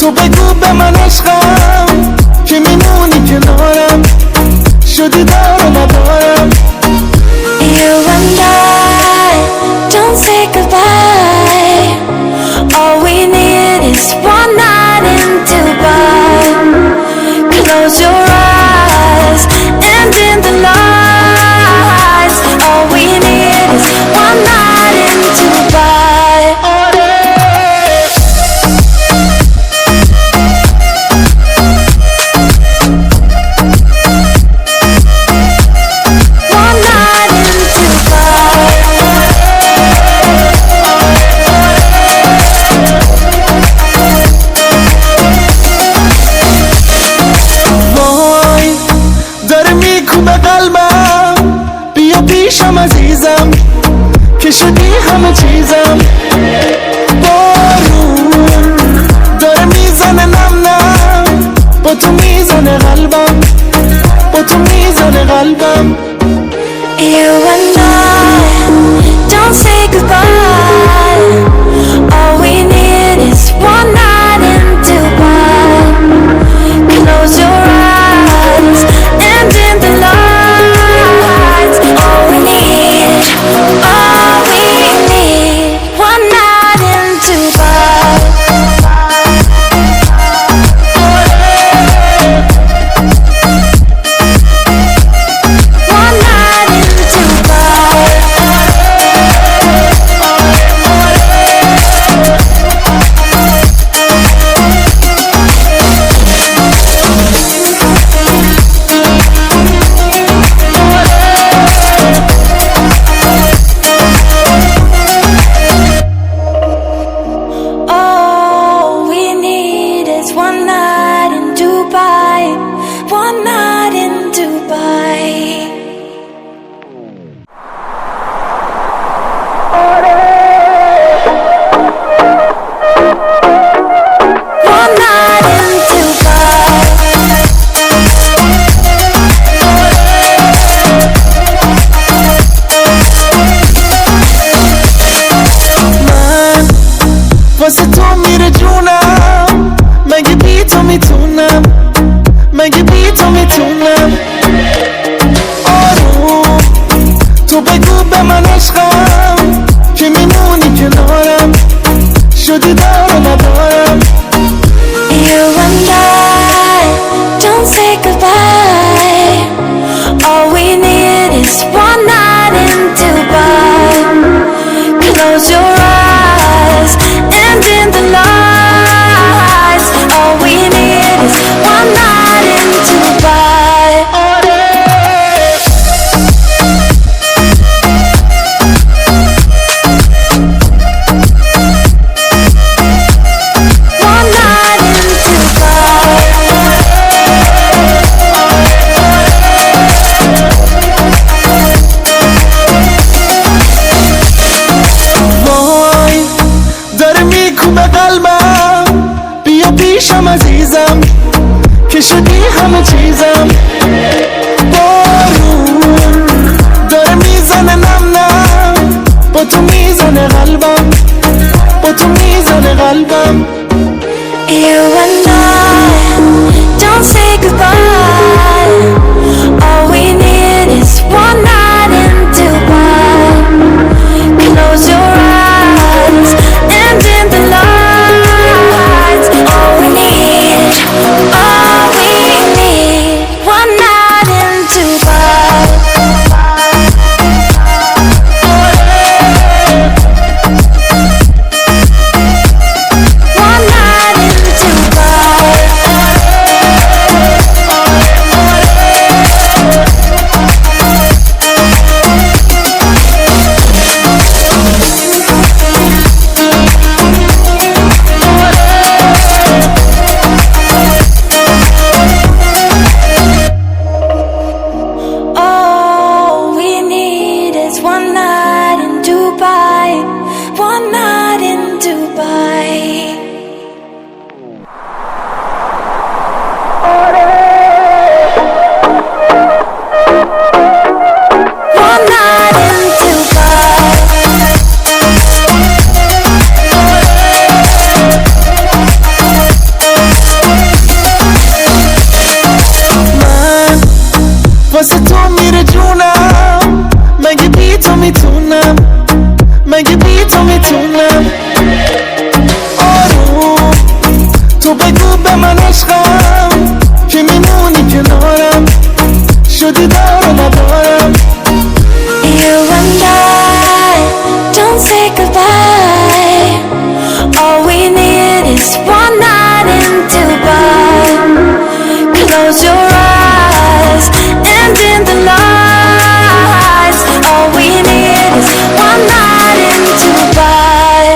تو بگو به من عشقم که میمونی کنارم، شدی دار و ندارم. You and I, don't say goodbye. All we need is one night in Dubai. Close your eyes and in the lights. All we need is one night in Dubai. One night in Dubai. وای داره میکوبه قلبم، بیا پیشم عزیزم که شدی همه چیزم. بارون داره میزنه نم نم، با تو میزنه قلبم، با تو میزنه قلبم. You and I, don't say goodbye. All we need is one night in Dubai. Close your eyes and in the lights. All we need, one night in Dubai. One night in Dubai. All we need is one night in Dubai. One night in Dubai. One night in من واسه تو میره جونم، مگه بی تو میتونم، مگه بی تو میتونم. آروم تو بگو به من عشقم که میمونی کنارم، شدی دار و ندارم. You and I, don't say goodbye. All we need is one night in Dubai. Close your eyes and in the lights. All we need is one night in Dubai. One night in Dubai. وای داره میکوبه قلبم، بیا پیشم عزیزم که شدی همه چیزم. بارون داره میزنه نم نم، با تو میزنه قلبم، با تو میزنه قلبم. You and I, don't say goodbye. All we need is one night in Dubai. Close your eyes and in the lights. All we need, one night تو بگو به من عشقم که میمونی کنارم شدی دار و ندارم You and I, don't say goodbye. All we need is one night in Dubai. Close your eyes and in the lights. All we need is one night in Dubai.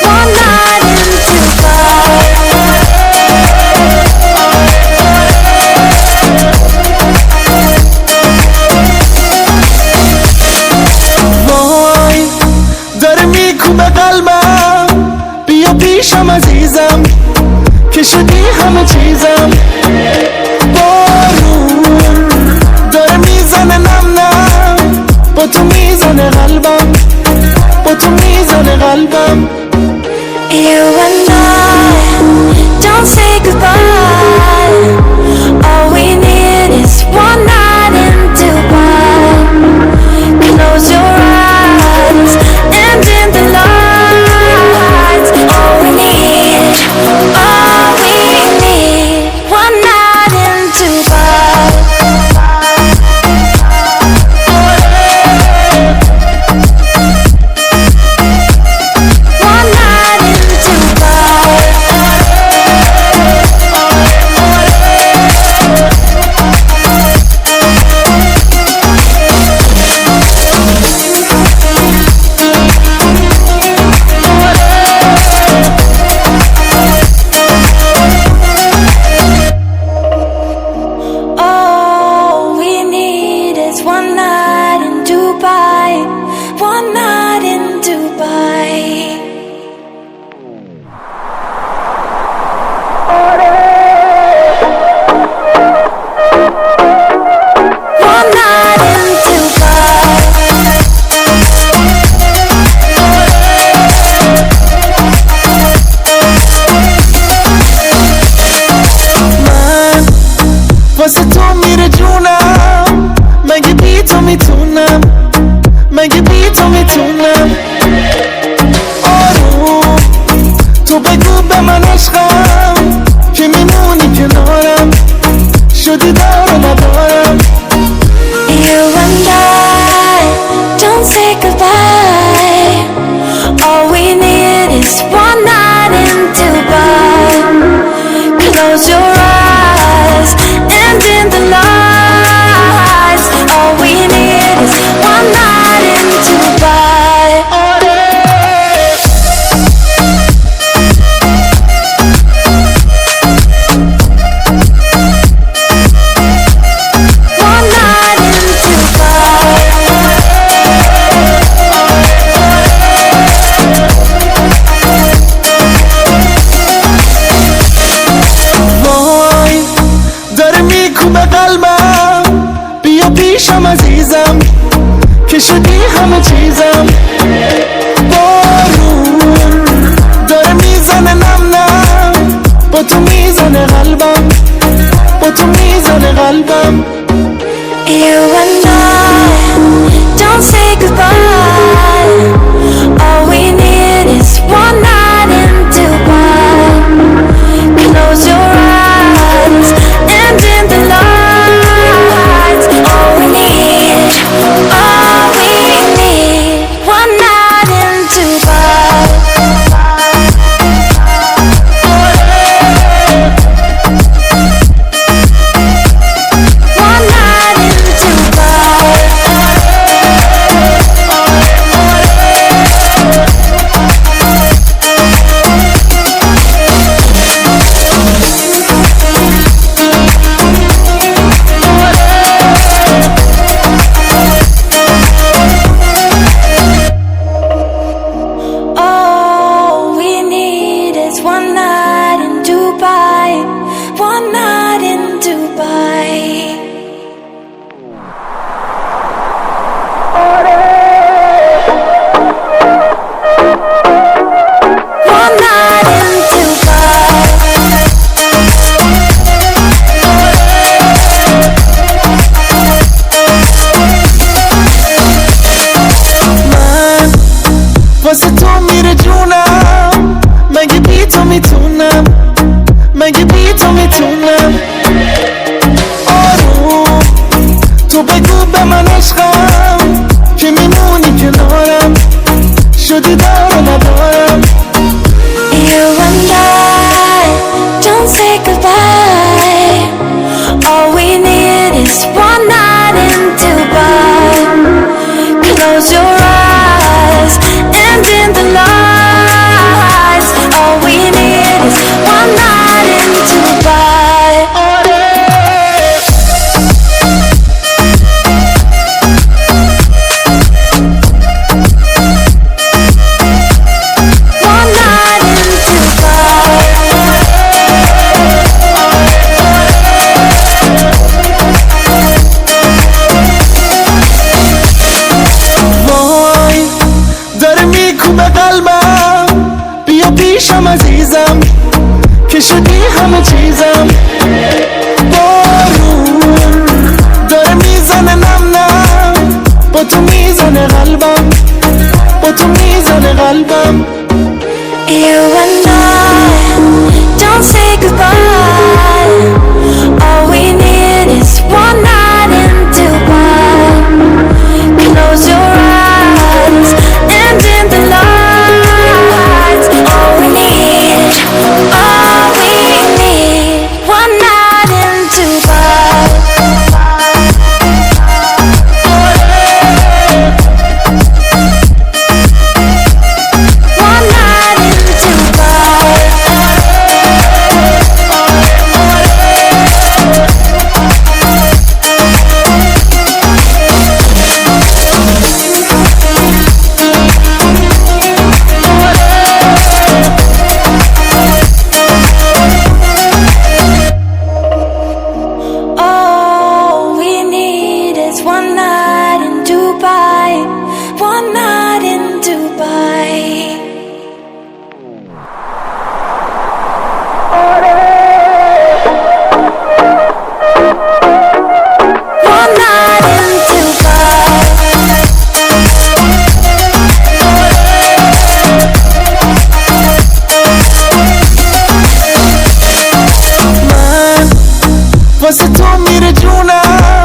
One night in وای داره میکوبه قلبم بیا پیشم عزیزم که شدی همه چیزم بارون داره میزنه نم نم با تو میزنه قلبم با تو میزنه قلبم You and I, don't say goodbye. All we need is one night in Dubai. Close your eyes and in the lights. All we need, one night in Dubai. One night in Dubai. All we need is one night in Dubai. One night in Dubai. One night in من واسه تو میره جونم مگه بی تو میتونم مگه بی تو میتونم آروم تو بگو به من عشقم که میمونی کنارم شدی دار و ندارم You and I, don't say goodbye. All we need is one night in Dubai. Close your eyes and in the lights. All we need is one night in Dubai. One night in وای داره میکوبه قلبم بیا پیشم عزیزم که شدی همه چیزم بارون داره میزنه نم نم با تو میزنه قلبم با تو میزنه قلبم You and I, don't say goodbye. All we need is one night in Dubai. Close your eyes and in the lights. All we need, one night. من عشقم که میمونی کنارم شدی دار و ندارم. You and I don't say goodbye. All we need is one night in Dubai. Close your eyes and in the lights. All we need is one night in Dubai. One night in Dubai. وای داره میکوبه قلبم، بیا پیشم عزیزم که شدی همه چیزم. بارون داره میزنه نم نم، با تو میزنه قلبم، با تو میزنه قلبم. You and I don't say goodbye. All we need is one night in Dubai. Close your eyes and in the lights. All we need, one night in Dubai. One night in Dubai. All we need is one night in Dubai. One night in Dubai. One night in Dubai. من واسه تو میره جونم،